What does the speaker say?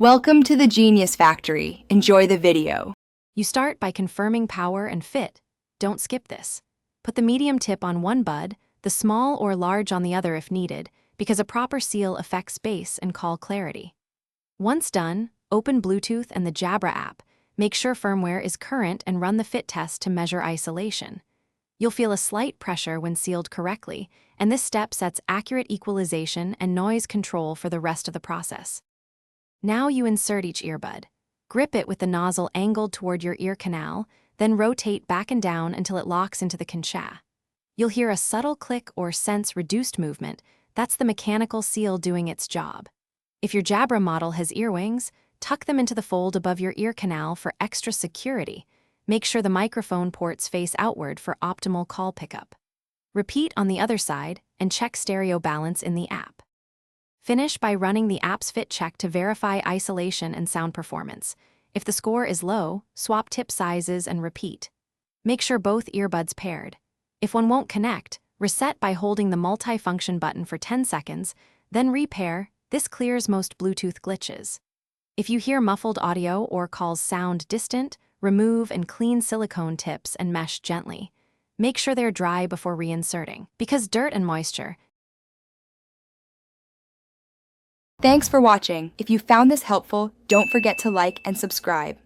Welcome to the Genius Factory. Enjoy the video. You start by confirming power and fit. Don't skip this. Put the medium tip on one bud, the small or large on the other if needed, because a proper seal affects bass and call clarity. Once done, open Bluetooth and the Jabra app. Make sure firmware is current and run the fit test to measure isolation. You'll feel a slight pressure when sealed correctly, and this step sets accurate equalization and noise control for the rest of the process. Now you insert each earbud. Grip it with the nozzle angled toward your ear canal, then rotate back and down until it locks into the concha. You'll hear a subtle click or sense reduced movement. That's the mechanical seal doing its job. If your Jabra model has earwings, tuck them into the fold above your ear canal for extra security. Make sure the microphone ports face outward for optimal call pickup. Repeat on the other side and check stereo balance in the app. Finish by running the app's fit check to verify isolation and sound performance. If the score is low, swap tip sizes and repeat. Make sure both earbuds paired. If one won't connect, reset by holding the multi-function button for 10 seconds, then repair. This clears most Bluetooth glitches. If you hear muffled audio or calls sound distant, remove and clean silicone tips and mesh gently. Make sure they're dry before reinserting, because dirt and moisture. Thanks for watching. If you found this helpful, don't forget to like and subscribe.